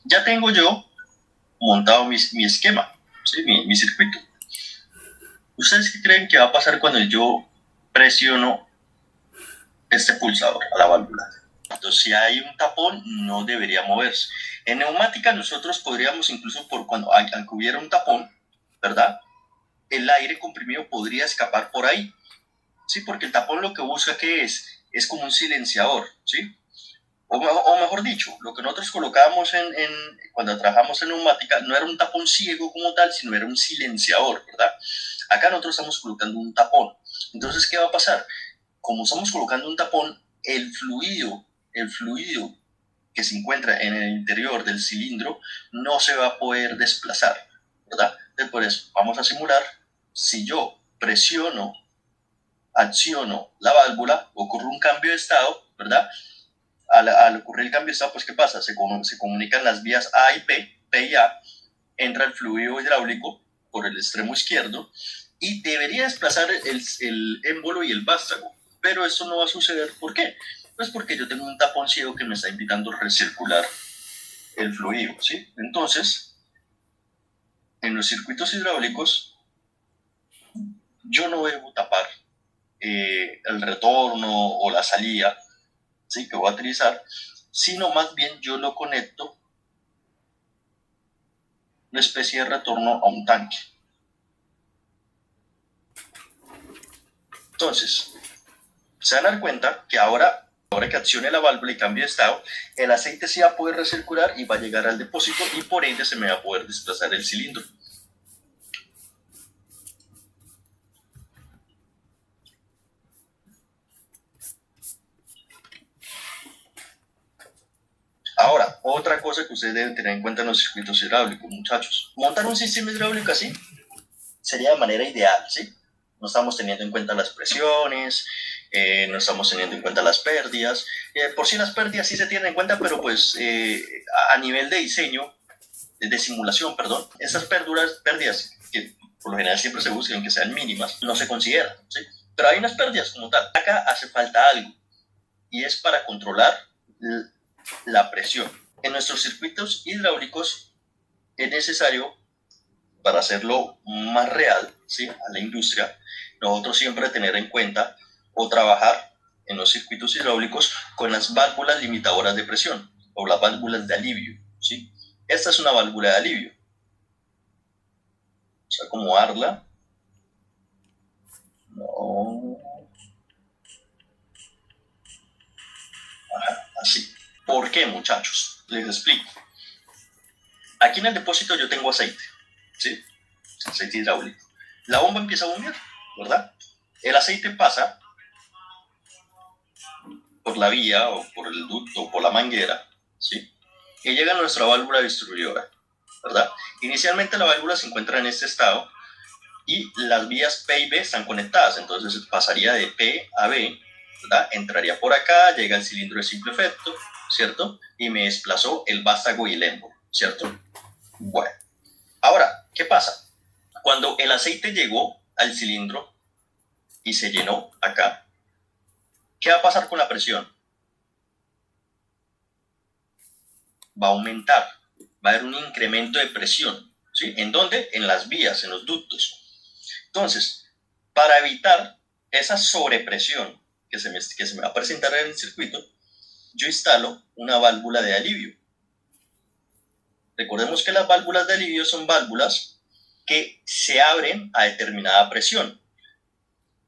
Ya tengo yo montado mi esquema, ¿sí? mi circuito. ¿Ustedes qué creen que va a pasar cuando yo presiono este pulsador a la válvula? Entonces, si hay un tapón, no debería moverse. En neumática nosotros podríamos incluso aunque hubiera un tapón, ¿verdad? El aire comprimido podría escapar por ahí, ¿sí? Porque el tapón lo que busca que es como un silenciador, ¿sí? O mejor dicho, lo que nosotros colocábamos cuando trabajamos en neumática no era un tapón ciego como tal, sino era un silenciador, ¿verdad? Acá nosotros estamos colocando un tapón. Entonces, ¿qué va a pasar? Como estamos colocando un tapón, el fluido que se encuentra en el interior del cilindro no se va a poder desplazar, ¿verdad? Entonces, por eso, vamos a simular, si yo acciono la válvula, ocurre un cambio de estado, ¿verdad? Al ocurrir el cambio de estado, pues ¿qué pasa? Se comunican las vías A y P y A, entra el fluido hidráulico por el extremo izquierdo y debería desplazar el émbolo y el vástago, pero eso no va a suceder. ¿Por qué? Pues porque yo tengo un tapón ciego que me está invitando a recircular el fluido, ¿sí? Entonces, en los circuitos hidráulicos, yo no debo tapar el retorno o la salida, ¿sí? Que voy a utilizar, sino más bien yo lo conecto una especie de retorno a un tanque. Entonces, se van a dar cuenta que ahora que accione la válvula y cambie de estado, el aceite se va a poder recircular y va a llegar al depósito y por ende se me va a poder desplazar el cilindro. Ahora, otra cosa que ustedes deben tener en cuenta en los circuitos hidráulicos, muchachos. Montar un sistema hidráulico así sería de manera ideal, ¿sí? No estamos teniendo en cuenta las presiones, no estamos teniendo en cuenta las pérdidas. Por sí las pérdidas sí se tienen en cuenta, pero pues a nivel de diseño, de simulación, perdón, esas pérdidas que por lo general siempre se buscan que sean mínimas, no se consideran, ¿sí? Pero hay unas pérdidas como tal. Acá hace falta algo y es para controlar la presión. En nuestros circuitos hidráulicos es necesario, para hacerlo más real, ¿sí? A la industria, nosotros siempre tener en cuenta o trabajar en los circuitos hidráulicos con las válvulas limitadoras de presión o las válvulas de alivio, ¿sí? Esta es una válvula de alivio. Vamos a acomodarla. No. Ajá, así. ¿Por qué, muchachos? Les explico. Aquí en el depósito yo tengo aceite, ¿sí? Aceite hidráulico. La bomba empieza a bombear, ¿verdad? El aceite pasa por la vía o por el ducto o por la manguera, ¿sí? Y llega a nuestra válvula distribuidora, ¿verdad? Inicialmente la válvula se encuentra en este estado y las vías P y B están conectadas, entonces pasaría de P a B, ¿verdad? Entraría por acá, llega el cilindro de simple efecto, ¿cierto? Y me desplazó el vástago y el émbolo, ¿cierto? Bueno, ahora, ¿qué pasa? Cuando el aceite llegó al cilindro y se llenó acá, ¿qué va a pasar con la presión? Va a aumentar, va a haber un incremento de presión, ¿sí? ¿En dónde? En las vías, en los ductos. Entonces, para evitar esa sobrepresión que se me va a presentar en el circuito, yo instalo una válvula de alivio. Recordemos que las válvulas de alivio son válvulas que se abren a determinada presión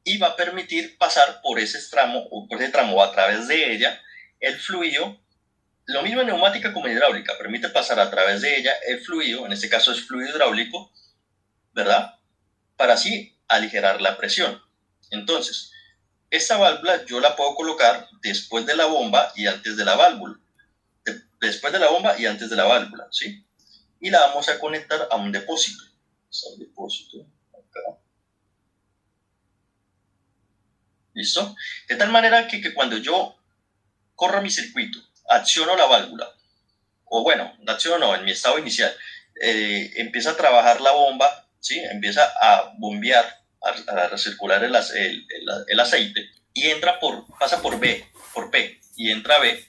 y va a permitir pasar por ese tramo o a través de ella el fluido. Lo mismo en neumática como en hidráulica, permite pasar a través de ella el fluido, en este caso es fluido hidráulico, ¿verdad? Para así aligerar la presión. Entonces, esta válvula yo la puedo colocar después de la bomba y antes de la válvula. Después de la bomba y antes de la válvula, ¿sí? Y la vamos a conectar a un depósito. Está el depósito acá. ¿Listo? De tal manera que cuando yo corro mi circuito, acciono la válvula, o bueno, acciono no, en mi estado inicial, empieza a trabajar la bomba, ¿sí? Empieza a bombear, a recircular el aceite y pasa por B, por P y entra a B.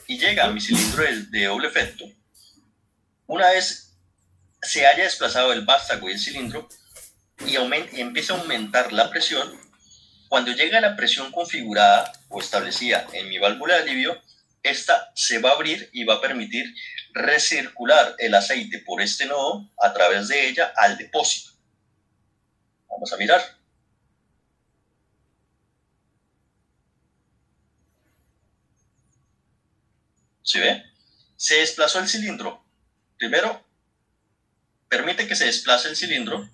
y llega a mi cilindro de doble efecto, una vez se haya desplazado el vástago y el cilindro y empieza a aumentar la presión, cuando llega a la presión configurada o establecida en mi válvula de alivio, esta se va a abrir y va a permitir recircular el aceite por este nodo a través de ella al depósito. Vamos a mirar. ¿Sí ve? Se desplazó el cilindro. Primero, permite que se desplace el cilindro.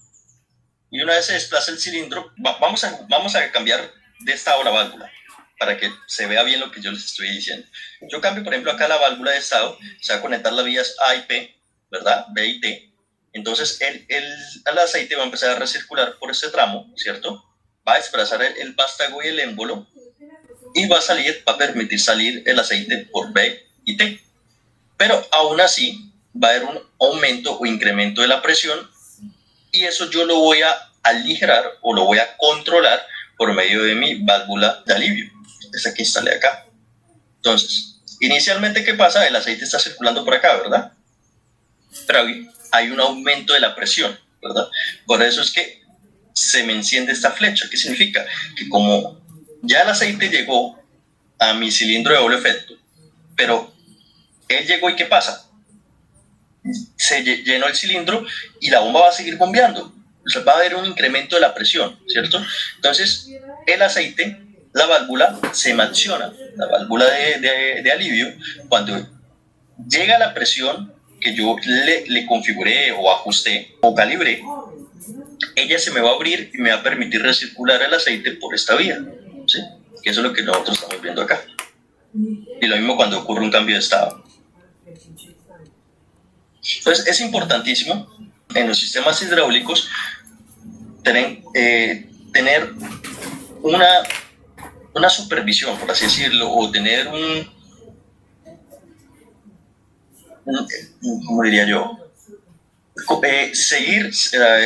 Y una vez se desplaza el cilindro, vamos a cambiar de estado la válvula para que se vea bien lo que yo les estoy diciendo. Yo cambio, por ejemplo, acá la válvula de estado, se va a conectar las vías A y P, ¿verdad? B y T. Entonces el aceite va a empezar a recircular por este tramo, ¿cierto? Va a desplazar el vástago y el émbolo y va a permitir salir el aceite por B y T. Pero aún así va a haber un aumento o incremento de la presión y eso yo lo voy a aligerar o lo voy a controlar por medio de mi válvula de alivio. Esa que instalé acá. Entonces, inicialmente, ¿qué pasa? El aceite está circulando por acá, ¿verdad? Pero hay un aumento de la presión, ¿verdad? Por eso es que se me enciende esta flecha. ¿Qué significa? Que como ya el aceite llegó a mi cilindro de doble efecto, pero él llegó y ¿qué pasa? Se llenó el cilindro y la bomba va a seguir bombeando. O sea, va a haber un incremento de la presión, ¿cierto? Entonces, el aceite, la válvula, se acciona, la válvula de alivio, cuando llega la presión que yo le configuré o ajusté o calibré, ella se me va a abrir y me va a permitir recircular el aceite por esta vía, ¿sí? Que eso es lo que nosotros estamos viendo acá. Y lo mismo cuando ocurre un cambio de estado. Entonces, es importantísimo en los sistemas hidráulicos tener una supervisión, por así decirlo, o tener ¿cómo diría yo? Seguir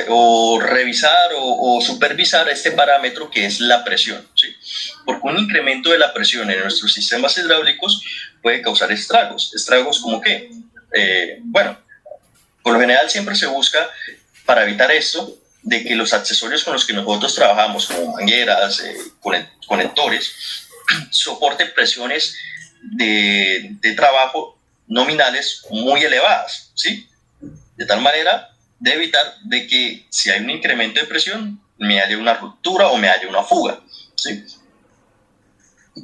o revisar o supervisar este parámetro que es la presión, ¿sí? Porque un incremento de la presión en nuestros sistemas hidráulicos puede causar estragos. ¿Estragos como qué? Bueno, por lo general siempre se busca, para evitar esto, de que los accesorios con los que nosotros trabajamos, como mangueras, conectores, soporten presiones de trabajo nominales muy elevadas, ¿sí? De tal manera de evitar de que si hay un incremento de presión, me haya una ruptura o me haya una fuga, ¿sí?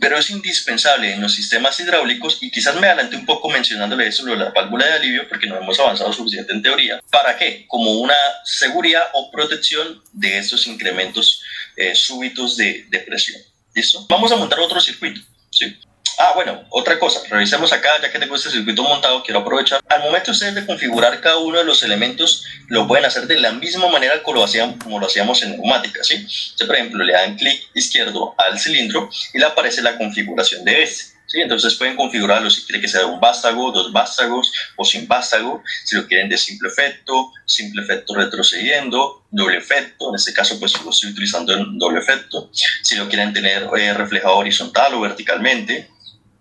Pero es indispensable en los sistemas hidráulicos, y quizás me adelante un poco mencionándole eso, lo de la válvula de alivio, porque no hemos avanzado suficiente en teoría. ¿Para qué? Como una seguridad o protección de estos incrementos súbitos de presión. ¿Listo? Vamos a montar otro circuito, ¿sí? Bueno, otra cosa, revisemos acá, ya que tengo este circuito montado, quiero aprovechar. Al momento ustedes de configurar cada uno de los elementos, lo pueden hacer de la misma manera como lo hacíamos en neumática, ¿sí? Entonces, por ejemplo, le dan clic izquierdo al cilindro y le aparece la configuración de este, ¿sí? Entonces pueden configurarlo si quieren que sea un vástago, dos vástagos o sin vástago, si lo quieren de simple efecto retrocediendo, doble efecto, en este caso pues lo estoy utilizando en doble efecto, si lo quieren tener reflejado horizontal o verticalmente.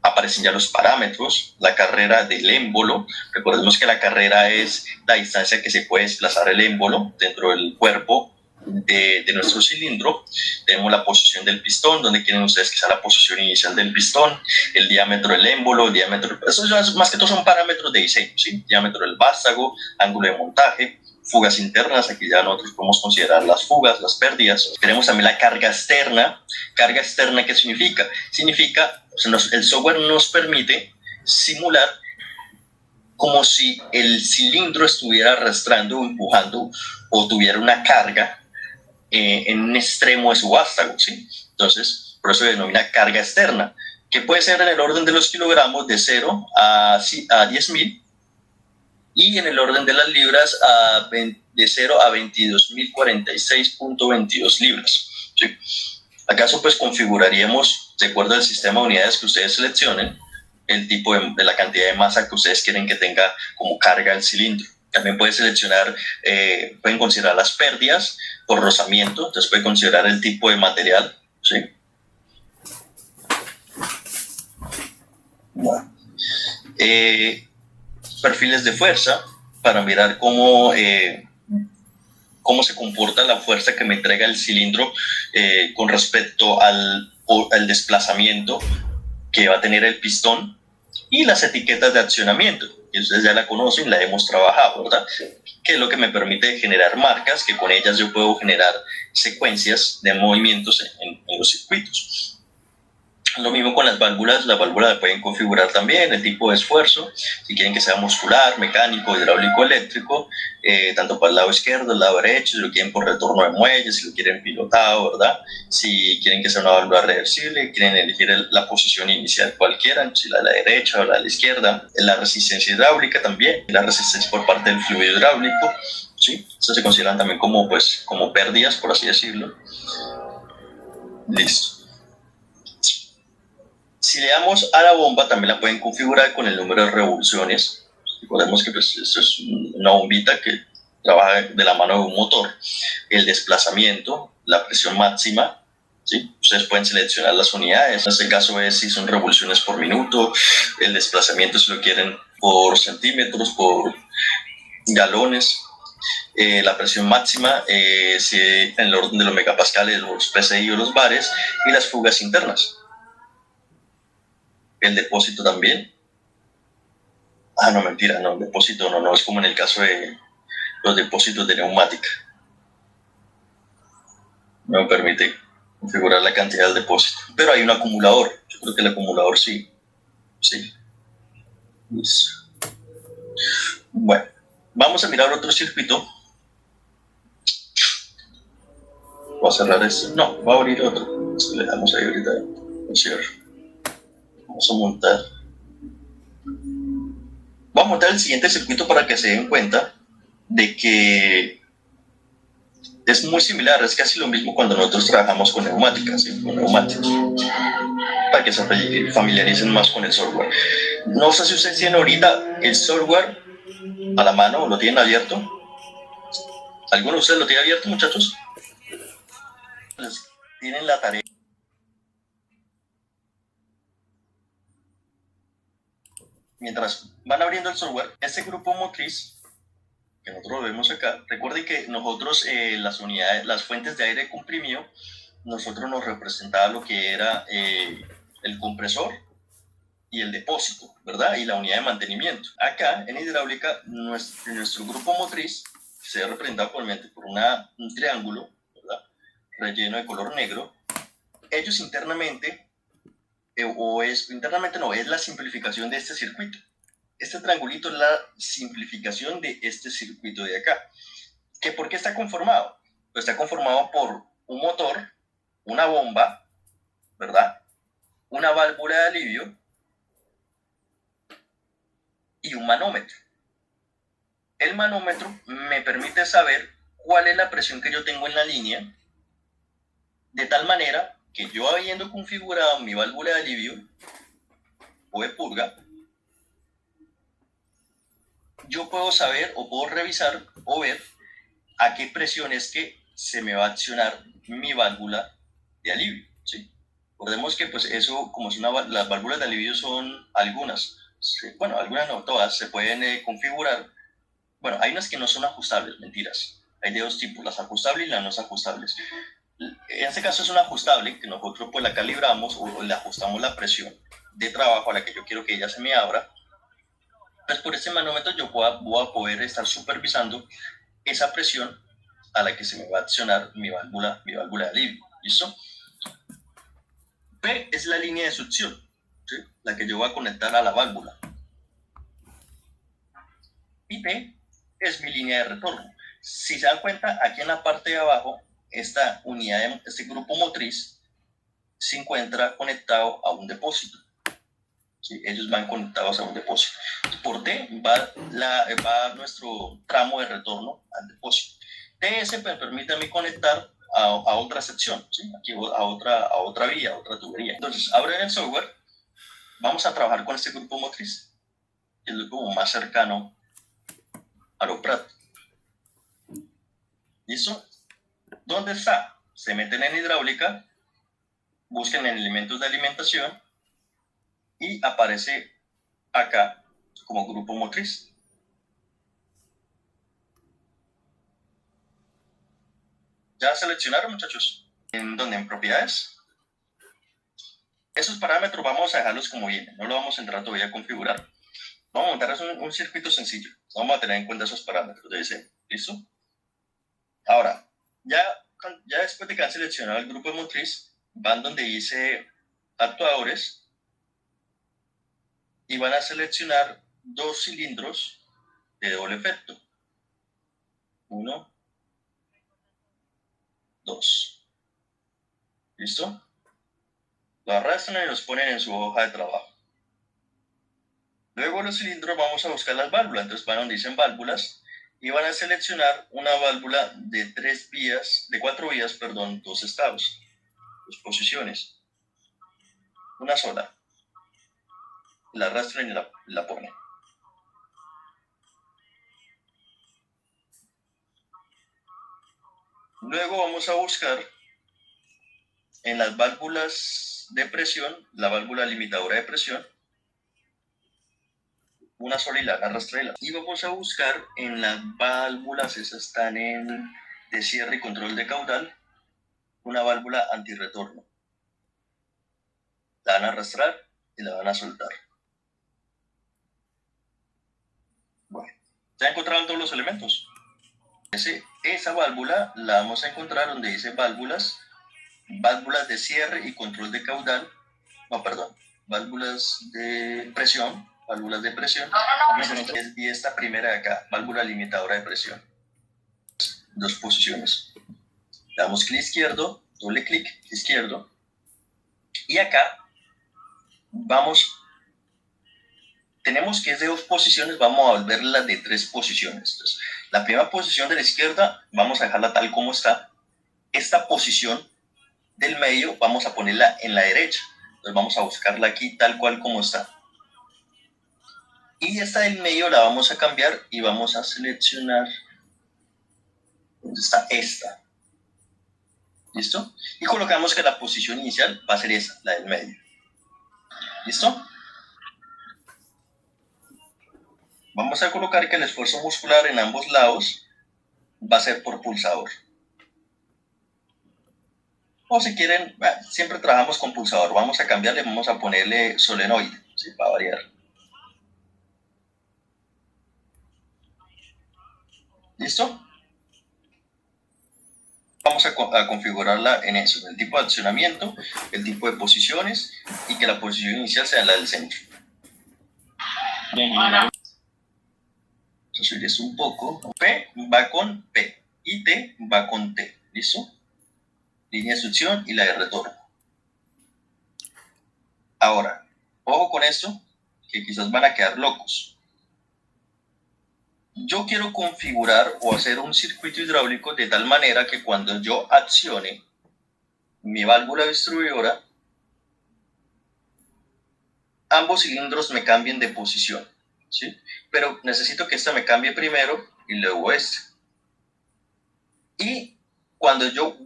Aparecen ya los parámetros, la carrera del émbolo. Recordemos que la carrera es la distancia que se puede desplazar el émbolo dentro del cuerpo de nuestro cilindro. Tenemos la posición del pistón, donde quieren ustedes que sea la posición inicial del pistón, el diámetro del émbolo, el diámetro, eso más que todo son parámetros de diseño, ¿sí? Diámetro del vástago, ángulo de montaje, fugas internas, aquí ya nosotros podemos considerar las fugas, las pérdidas. Tenemos también la carga externa. ¿Carga externa qué significa? Significa, el software nos permite simular como si el cilindro estuviera arrastrando o empujando o tuviera una carga en un extremo de su vástago, ¿sí? Entonces, por eso se denomina carga externa, que puede ser en el orden de los kilogramos de 0 a 10.000, y en el orden de las libras de 0 a 22.046.22 libras, ¿sí? ¿Acaso pues configuraríamos, de acuerdo al sistema de unidades que ustedes seleccionen, el tipo de la cantidad de masa que ustedes quieren que tenga como carga el cilindro? También pueden seleccionar, pueden considerar las pérdidas por rozamiento, entonces pueden considerar el tipo de material, ¿sí? Bueno. Perfiles de fuerza para mirar cómo se comporta la fuerza que me entrega el cilindro con respecto al desplazamiento que va a tener el pistón, y las etiquetas de accionamiento, que ustedes ya la conocen, la hemos trabajado, ¿verdad? Que es lo que me permite generar marcas, que con ellas yo puedo generar secuencias de movimientos en los circuitos. Lo mismo con las válvulas la pueden configurar también, el tipo de esfuerzo, si quieren que sea muscular, mecánico, hidráulico, eléctrico, tanto para el lado izquierdo, el lado derecho, si lo quieren por retorno de muelles, si lo quieren pilotado, ¿verdad? Si quieren que sea una válvula reversible, quieren elegir la posición inicial cualquiera, si la de la derecha o la de la izquierda, la resistencia hidráulica también, la resistencia por parte del fluido hidráulico, ¿sí? Eso se consideran también como pérdidas, por así decirlo. Listo. Si le damos a la bomba, también la pueden configurar con el número de revoluciones. Recordemos que pues, esto es una bombita que trabaja de la mano de un motor. El desplazamiento, la presión máxima, ¿sí? Ustedes pueden seleccionar las unidades. En este caso es si son revoluciones por minuto, el desplazamiento si lo quieren por centímetros, por galones. La presión máxima, si en el orden de los megapascales, los PSI o los bares, y las fugas internas. El depósito también. No, mentira, no, el depósito no, es como en el caso de los depósitos de neumática. No me permite configurar la cantidad del depósito. Pero hay un acumulador. Yo creo que el acumulador sí. Listo. Bueno, vamos a mirar otro circuito. Voy a cerrar este. No, voy a abrir otro. Le damos ahí ahorita. Vamos a montar. Vamos a montar el siguiente circuito para que se den cuenta de que es muy similar, es casi lo mismo cuando nosotros trabajamos con neumáticas, ¿sí? Con neumáticos, para que se familiaricen más con el software. No sé si ustedes tienen ahorita el software a la mano o lo tienen abierto. ¿Alguno de ustedes lo tiene abierto, muchachos? Les tienen la tarea. Mientras van abriendo el software, este grupo motriz que nosotros vemos acá, recuerden que nosotros las unidades, las fuentes de aire comprimido, nosotros nos representaba lo que era el compresor y el depósito, ¿verdad? Y la unidad de mantenimiento. Acá en hidráulica, nuestro grupo motriz se ve representado por un triángulo, ¿verdad? Relleno de color negro. Ellos internamente, internamente no, es la simplificación de este circuito. Este triangulito es la simplificación de este circuito de acá. ¿Por qué está conformado? Pues está conformado por un motor, una bomba, ¿verdad? Una válvula de alivio y un manómetro. El manómetro me permite saber cuál es la presión que yo tengo en la línea, de tal manera que yo, habiendo configurado mi válvula de alivio o de purga, yo puedo saber o puedo revisar o ver a qué presión es que se me va a accionar mi válvula de alivio, ¿sí? Recordemos que pues eso, como es las válvulas de alivio son algunas, ¿sí? Bueno, algunas no, todas se pueden configurar. Bueno, hay unas que no son ajustables, mentiras. Hay de dos tipos, las ajustables y las no ajustables. En este caso es una ajustable, que nosotros pues la calibramos o le ajustamos la presión de trabajo a la que yo quiero que ella se me abra. Pues por este manómetro yo voy a poder estar supervisando esa presión a la que se me va a accionar mi válvula de alivio. ¿Listo? P es la línea de succión, ¿sí? La que yo voy a conectar a la válvula. Y T es mi línea de retorno. Si se dan cuenta, aquí en la parte de abajo, esta unidad, este grupo motriz, se encuentra conectado a un depósito. ¿Sí? Ellos van conectados a un depósito. Por T va nuestro tramo de retorno al depósito. TS me permite a mí conectar a otra sección, ¿sí? Aquí a otra vía, a otra tubería. Entonces, abren el software, vamos a trabajar con este grupo motriz, que es como más cercano a lo práctico. ¿Listo? ¿Dónde está? Se meten en hidráulica, busquen en elementos de alimentación y aparece acá como grupo motriz. ¿Ya seleccionaron, muchachos? ¿En dónde? ¿En propiedades? Esos parámetros vamos a dejarlos como vienen, no lo vamos a entrar todavía a configurar. Vamos a montar un circuito sencillo. Vamos a tener en cuenta esos parámetros de diseño. ¿Listo? Ahora, ya después de que han seleccionado el grupo de motriz, van donde dice actuadores y van a seleccionar dos cilindros de doble efecto. 1, 2. ¿Listo? Lo arrastran y los ponen en su hoja de trabajo. Luego los cilindros vamos a buscar las válvulas. Entonces van donde dicen válvulas y van a seleccionar una válvula de 4 vías, dos estados, 2 posiciones. Una sola. La arrastran y la ponen. Luego vamos a buscar en las válvulas de presión, la válvula limitadora de presión, una sola y la arrastra. Y vamos a buscar en las válvulas, esas están de cierre y control de caudal, una válvula antirretorno. La van a arrastrar y la van a soltar. Bueno, ¿ya encontraron todos los elementos? Esa válvula la vamos a encontrar donde dice válvulas de cierre y control de caudal. Válvulas de presión. Y esta primera de acá, válvula limitadora de presión. 2 posiciones. Damos clic izquierdo, doble clic izquierdo. Y acá tenemos que es de 2 posiciones, vamos a volverla de 3 posiciones. Entonces, la primera posición de la izquierda vamos a dejarla tal como está. Esta posición del medio vamos a ponerla en la derecha. Entonces vamos a buscarla aquí tal cual como está. Y esta del medio la vamos a cambiar y vamos a seleccionar ¿dónde está esta? ¿Listo? Y colocamos que la posición inicial va a ser esa, la del medio. ¿Listo? Vamos a colocar que el esfuerzo muscular en ambos lados va a ser por pulsador. O si quieren, siempre trabajamos con pulsador. Vamos a cambiarle, vamos a ponerle solenoide, ¿sí? Para variar. ¿Listo? Vamos a configurarla en eso, el tipo de accionamiento, el tipo de posiciones y que la posición inicial sea la del centro. Vamos a subir esto un poco. P va con P y T va con T. ¿Listo? Línea de succión y la de retorno. Ahora, ojo con esto, que quizás van a quedar locos. Yo quiero configurar o hacer un circuito hidráulico de tal manera que cuando yo accione mi válvula distribuidora, ambos cilindros me cambien de posición, ¿sí? Pero necesito que esta me cambie primero y luego este. Y cuando yo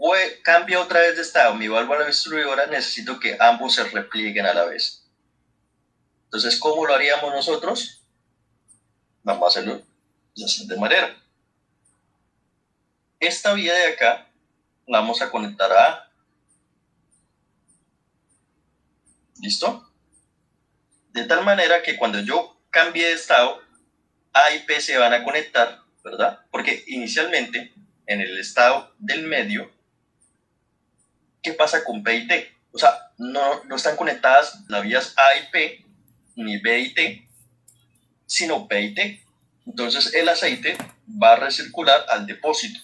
cambie otra vez de estado mi válvula distribuidora, necesito que ambos se replieguen a la vez. Entonces, ¿cómo lo haríamos nosotros? Vamos a hacerlo de la siguiente manera. Esta vía de acá la vamos a conectar a A. ¿Listo? De tal manera que cuando yo cambie de estado, A y P se van a conectar, ¿verdad? Porque inicialmente, en el estado del medio, ¿qué pasa con P y T? O sea, no están conectadas las vías A y P, ni B y T, sino P y T. Entonces el aceite va a recircular al depósito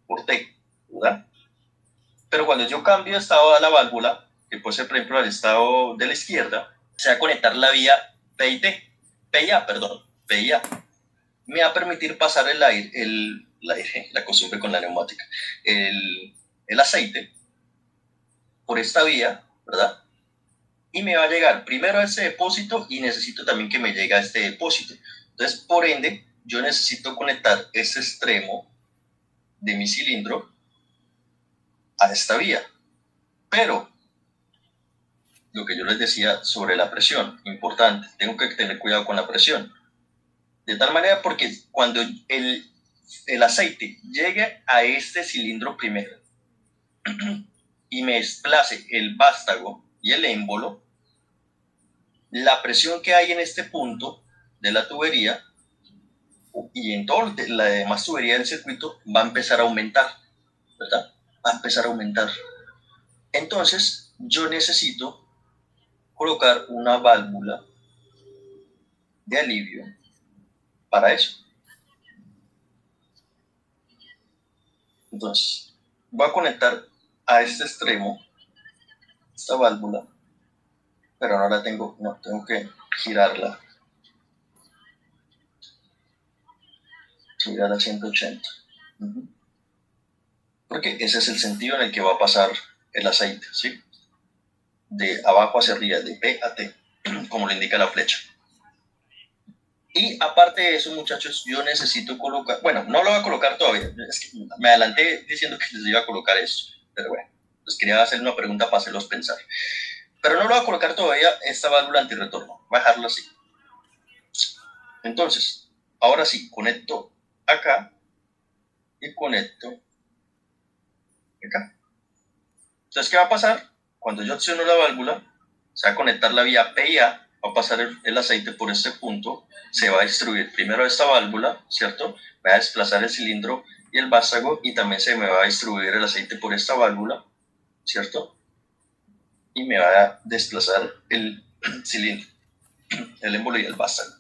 por T, ¿verdad? Pero cuando yo cambio de estado a la válvula, que puede ser por ejemplo al estado de la izquierda, se va a conectar la vía P y T, P y A. Me va a permitir pasar el aire, la costumbre con la neumática, el aceite por esta vía, ¿verdad? Y me va a llegar primero a este depósito y necesito también que me llegue a este depósito. Entonces, por ende, yo necesito conectar este extremo de mi cilindro a esta vía. Pero lo que yo les decía sobre la presión, importante, tengo que tener cuidado con la presión. De tal manera porque cuando el aceite llegue a este cilindro primero y me desplace el vástago y el émbolo, la presión que hay en este punto de la tubería y en toda la demás tubería del circuito va a empezar a aumentar, ¿verdad? Va a empezar a aumentar. Entonces, yo necesito colocar una válvula de alivio para eso. Entonces, voy a conectar a este extremo esta válvula, pero no la tengo, no, tengo que girarla. Girar a 180. Porque ese es el sentido en el que va a pasar el aceite, ¿sí? De abajo hacia arriba, de P a T, como lo indica la flecha. Y aparte de eso, muchachos, yo necesito colocar, bueno, no lo voy a colocar todavía, es que me adelanté diciendo que les iba a colocar esto, pero bueno, les quería hacer una pregunta para hacerlos pensar. Pero no lo voy a colocar todavía esta válvula antirretorno, voy a dejarlo así. Entonces, ahora sí, conecto acá y conecto acá. Entonces, ¿qué va a pasar? Cuando yo acciono la válvula, se va a conectar la vía P y A, va a pasar el aceite por este punto, se va a distribuir primero esta válvula, ¿cierto? Va a desplazar el cilindro y el vástago y también se me va a distribuir el aceite por esta válvula, ¿cierto? Y me va a desplazar el cilindro, el émbolo y el vástago.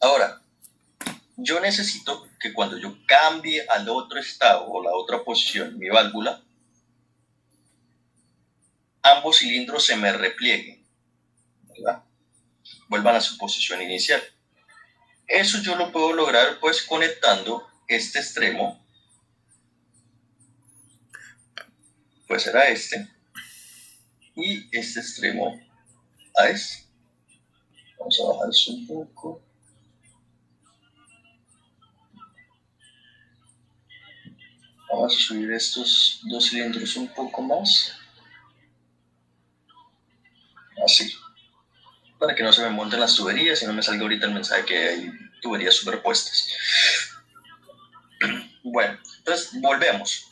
Ahora, yo necesito que cuando yo cambie al otro estado o la otra posición mi válvula, ambos cilindros se me replieguen, ¿verdad? Vuelvan a su posición inicial. Eso yo lo puedo lograr pues conectando este extremo, pues será este, y este extremo a este. Vamos a bajar eso un poco. Vamos a subir estos dos cilindros un poco más. Así. Para que no se me monten las tuberías y no me salga ahorita el mensaje que hay tuberías superpuestas. Bueno, entonces volvemos.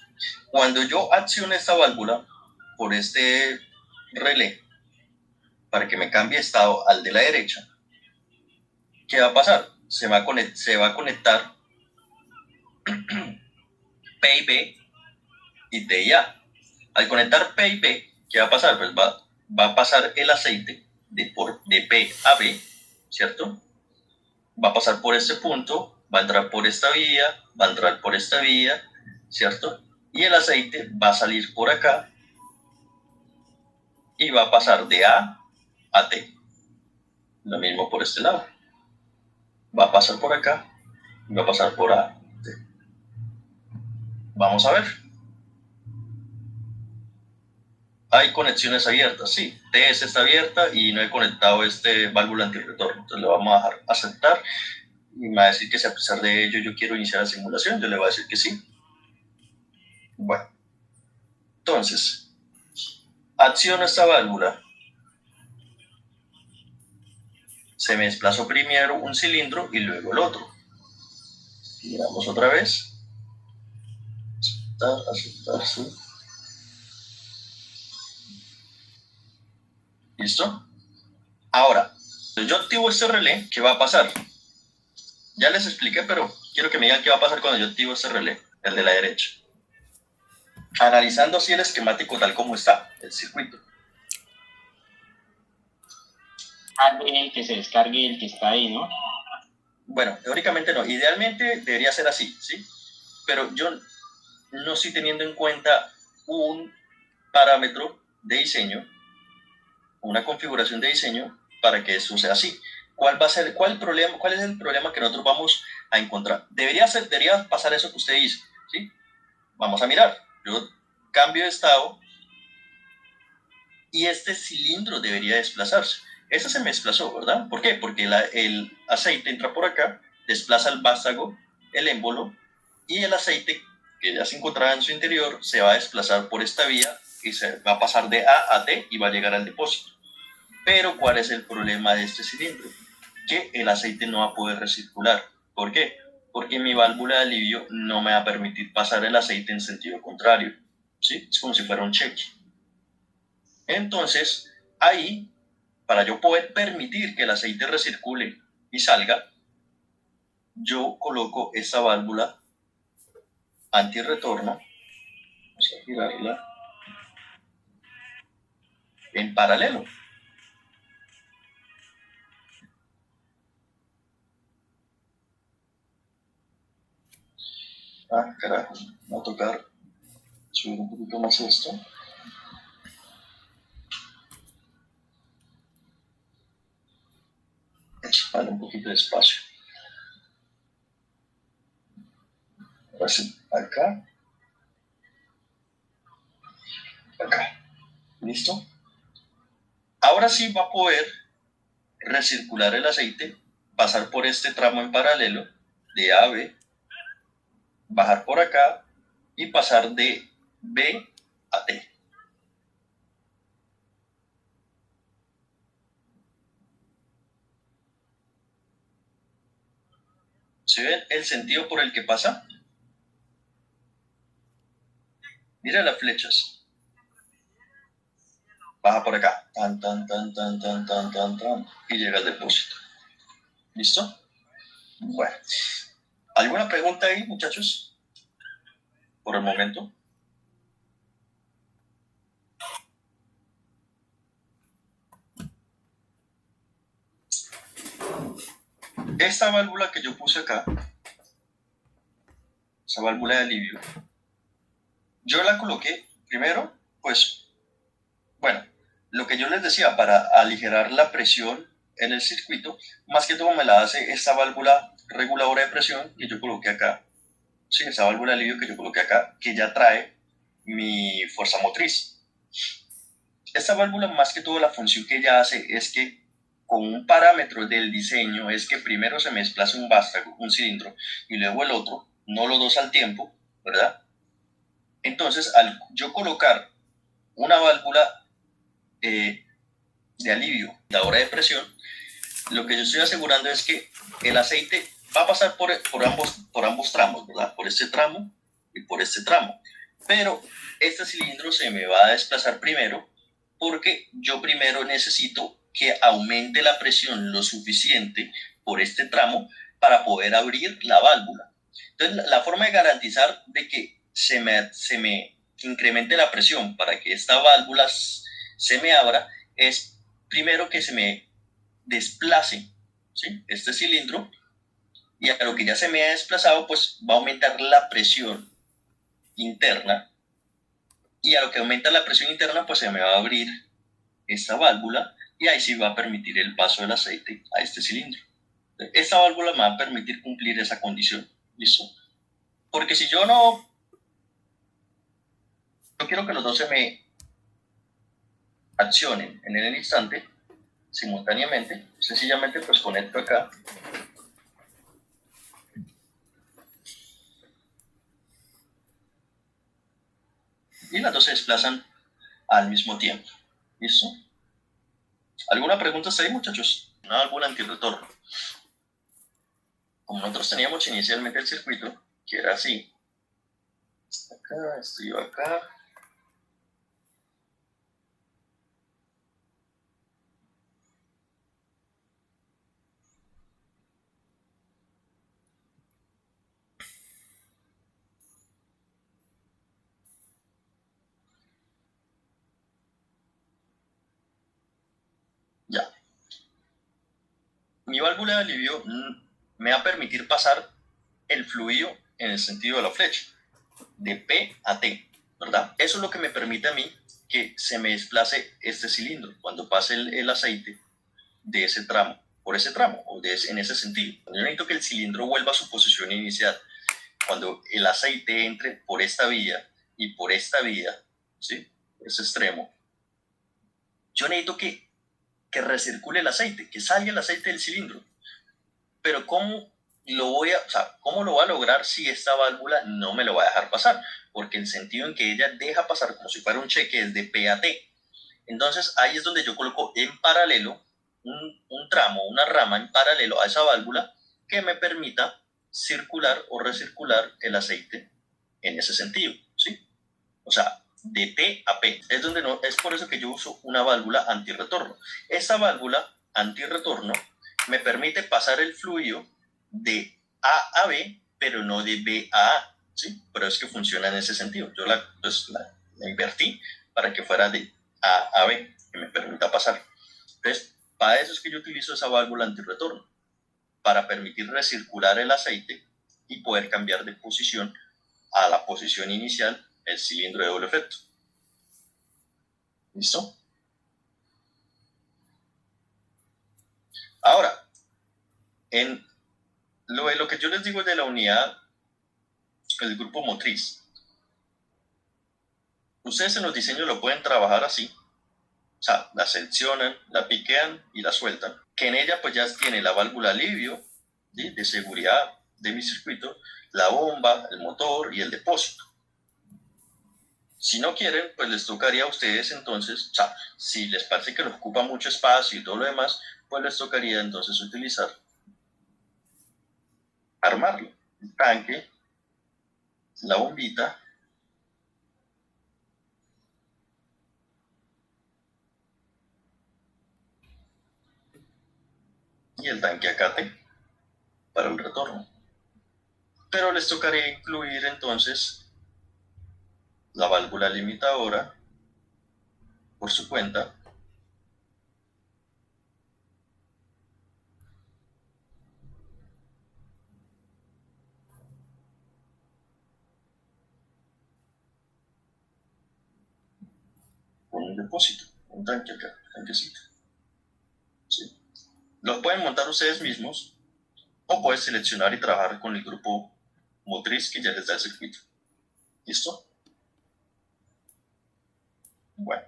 Cuando yo accione esta válvula por este relé para que me cambie estado al de la derecha, ¿qué va a pasar? Se va a conectar P y B y T y A. Al conectar P y B, ¿qué va a pasar? Pues va a pasar el aceite de P a B, ¿cierto? Va a pasar por este punto, va a entrar por esta vía, va a entrar por esta vía, ¿cierto? Y el aceite va a salir por acá y va a pasar de A a T. Lo mismo por este lado. Va a pasar por acá y va a pasar por A. T. Vamos a ver. Hay conexiones abiertas, sí. TS está abierta y no he conectado este válvula antirretorno. Entonces le vamos a dejar aceptar y me va a decir que si a pesar de ello yo quiero iniciar la simulación, yo le voy a decir que sí. Bueno, entonces, acciono esta válvula. Se me desplazó primero un cilindro y luego el otro. Giramos otra vez. Aceptar, aceptar, sí. ¿Listo? Ahora, yo activo este relé, ¿qué va a pasar? Ya les expliqué, pero quiero que me digan qué va a pasar cuando yo activo este relé, el de la derecha. Analizando así el esquemático tal como está, el circuito. Que se descargue el que está ahí, ¿no? Bueno, teóricamente no. Idealmente debería ser así, ¿sí? Pero yo no estoy teniendo en cuenta un parámetro de diseño, una configuración de diseño para que eso sea así. ¿Cuál es el problema que nosotros vamos a encontrar? Debería pasar eso que usted dice, ¿sí? Vamos a mirar. Yo cambio de estado y este cilindro debería desplazarse. Ese se me desplazó, ¿verdad? ¿Por qué? Porque el aceite entra por acá, desplaza el vástago, el émbolo, y el aceite que ya se encontraba en su interior se va a desplazar por esta vía y se va a pasar de A a T y va a llegar al depósito. Pero ¿cuál es el problema de este cilindro? Que el aceite no va a poder recircular. ¿Por qué? Porque mi válvula de alivio no me va a permitir pasar el aceite en sentido contrario. ¿Sí? Es como si fuera un cheque. Entonces, ahí, para yo poder permitir que el aceite recircule y salga, yo coloco esta válvula antirretorno, vamos a girarla, en paralelo. Ah, carajo, va a tocar subir un poquito más esto. Vale, un poquito de espacio. Ahora sí, acá, acá. ¿Listo? Ahora sí va a poder recircular el aceite, pasar por este tramo en paralelo, de A a B, bajar por acá y pasar de B a T. ¿Se ve el sentido por el que pasa? Mira las flechas. Baja por acá. Tan, tan, tan, tan, tan, tan, tan, tan. Y llega al depósito. ¿Listo? Bueno. ¿Alguna pregunta ahí, muchachos? Por el momento. Esta válvula que yo puse acá, esa válvula de alivio, yo la coloqué primero, pues, bueno, lo que yo les decía, para aligerar la presión en el circuito, más que todo me la hace esta válvula reguladora de presión que yo coloqué acá. Sí, esa válvula de alivio que yo coloqué acá, que ya trae mi fuerza motriz. Esta válvula, más que todo, la función que ella hace es que con un parámetro del diseño es que primero se me desplace un vástago, un cilindro, y luego el otro, no los dos al tiempo, ¿verdad? Entonces, al yo colocar una válvula de alivio, la hora de presión, lo que yo estoy asegurando es que el aceite va a pasar por ambos tramos, ¿verdad? Por este tramo y por este tramo. Pero este cilindro se me va a desplazar primero porque yo primero necesito que aumente la presión lo suficiente por este tramo para poder abrir la válvula. Entonces, la forma de garantizar de que se me incremente la presión para que esta válvula se me abra es primero que se me desplace, ¿sí?, este cilindro, y a lo que ya se me ha desplazado, pues va a aumentar la presión interna, y a lo que aumenta la presión interna, pues se me va a abrir esta válvula, y ahí sí va a permitir el paso del aceite a este cilindro. Esta válvula me va a permitir cumplir esa condición, ¿listo? Porque si yo no quiero que los dos se me accionen en el instante, simultáneamente, sencillamente pues conecto acá y las dos se desplazan al mismo tiempo. ¿Listo? ¿Alguna pregunta hasta ahí, muchachos? Una válvula antirretorno. Como nosotros teníamos inicialmente el circuito, que era así. Acá, estoy acá. Ya. Mi válvula de alivio me va a permitir pasar el fluido en el sentido de la flecha, de P a T, ¿verdad? Eso es lo que me permite a mí que se me desplace este cilindro cuando pase el aceite de ese tramo, por ese tramo, o en ese sentido. Yo necesito que el cilindro vuelva a su posición inicial. Cuando el aceite entre por esta vía y por esta vía, ¿sí?, por ese extremo, yo necesito que recircule el aceite, que salga el aceite del cilindro. Pero ¿cómo o sea, ¿cómo lo voy a lograr si esta válvula no me lo va a dejar pasar? Porque el sentido en que ella deja pasar como si fuera un cheque es de P a T. Entonces ahí es donde yo coloco en paralelo un tramo, una rama en paralelo a esa válvula que me permita circular o recircular el aceite en ese sentido, ¿sí? O sea, de T a P. Es, donde no, es por eso que yo uso una válvula antirretorno. Esa válvula antirretorno me permite pasar el fluido de A a B, pero no de B a A, ¿sí? Pero es que funciona en ese sentido. Yo la invertí para que fuera de A a B, que me permita pasar. Entonces, para eso es que yo utilizo esa válvula antirretorno, para permitir recircular el aceite y poder cambiar de posición a la posición inicial el cilindro de doble efecto. ¿Listo? Ahora, en lo que yo les digo de la unidad, el grupo motriz, ustedes en los diseños lo pueden trabajar así. O sea, la seleccionan, la piquean y la sueltan. Que en ella pues ya tiene la válvula alivio, ¿sí?, de seguridad de mi circuito, la bomba, el motor y el depósito. Si no quieren, pues les tocaría a ustedes entonces, o sea, si les parece que les ocupa mucho espacio y todo lo demás, pues les tocaría entonces utilizar, armarlo. El tanque, la bombita y el tanque acate para el retorno. Pero les tocaría incluir entonces la válvula limitadora por su cuenta, con un depósito, un tanque acá, tanquecito. ¿Sí? Los pueden montar ustedes mismos o pueden seleccionar y trabajar con el grupo motriz que ya les da el circuito. ¿Listo? Bueno,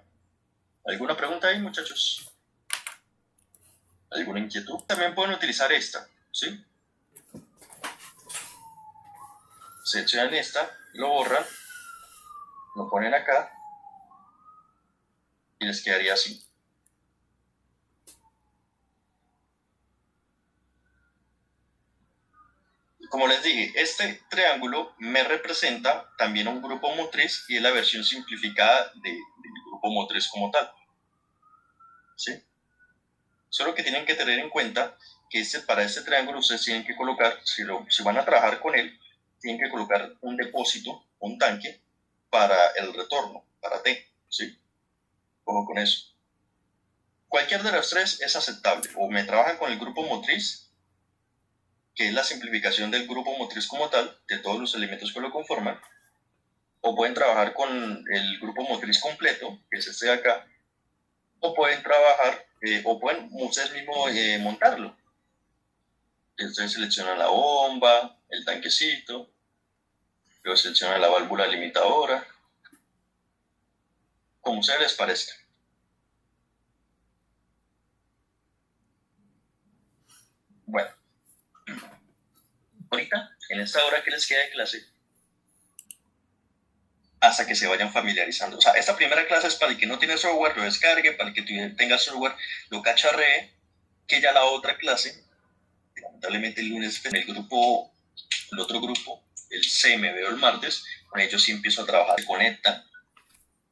¿alguna pregunta ahí, muchachos? ¿Alguna inquietud? También pueden utilizar esta, ¿sí? Seleccionan esta, lo borran, lo ponen acá y les quedaría así. Como les dije, este triángulo me representa también un grupo motriz y es la versión simplificada del grupo motriz como tal. ¿Sí? Solo que tienen que tener en cuenta que para este triángulo ustedes tienen que colocar, si van a trabajar con él, tienen que colocar un depósito, un tanque, para el retorno, para T. ¿Sí? Ojo con eso. Cualquier de las tres es aceptable. O me trabajan con el grupo motriz, que es la simplificación del grupo motriz como tal, de todos los elementos que lo conforman, o pueden trabajar con el grupo motriz completo, que es este de acá, o pueden trabajar, o pueden ustedes mismos montarlo. Ustedes seleccionan la bomba, el tanquecito, luego seleccionan la válvula limitadora, como ustedes les parezca. Bueno, ahorita, en esta hora que les queda de clase, hasta que se vayan familiarizando. O sea, esta primera clase es para el que no tiene software, lo descargue, para el que tenga software, lo cacharree, que ya la otra clase, lamentablemente el lunes en el otro grupo, el C me veo el martes, con ellos sí empiezo a trabajar, se conectan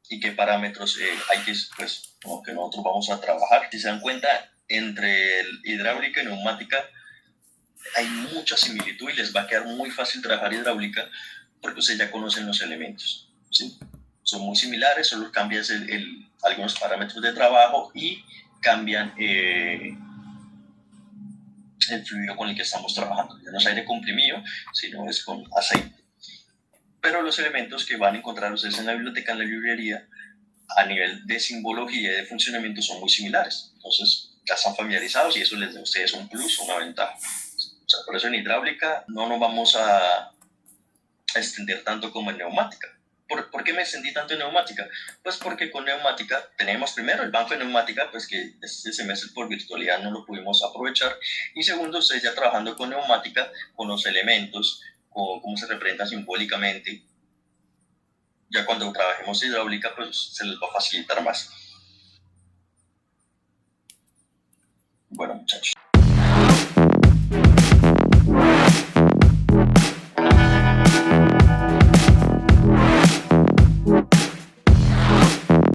y qué parámetros hay que, pues, como que nosotros vamos a trabajar. Si se dan cuenta, entre hidráulica y neumática hay mucha similitud y les va a quedar muy fácil trabajar hidráulica porque ustedes ya conocen los elementos, ¿sí? Son muy similares, solo cambian algunos parámetros de trabajo y cambian el fluido con el que estamos trabajando. Ya no es aire comprimido, sino es con aceite. Pero los elementos que van a encontrar ustedes en la biblioteca, en la librería, a nivel de simbología y de funcionamiento son muy similares. Entonces ya están familiarizados y eso les da a ustedes un plus, una ventaja. O sea, por eso en hidráulica no nos vamos a extender tanto como en neumática, ¿Por qué me extendí tanto en neumática? Pues porque con neumática tenemos primero el banco de neumática, pues que este semestre por virtualidad no lo pudimos aprovechar. Y segundo, ustedes ya trabajando con neumática, con los elementos, con cómo se representa simbólicamente, ya cuando trabajemos hidráulica, pues se les va a facilitar más. Bueno, muchachos.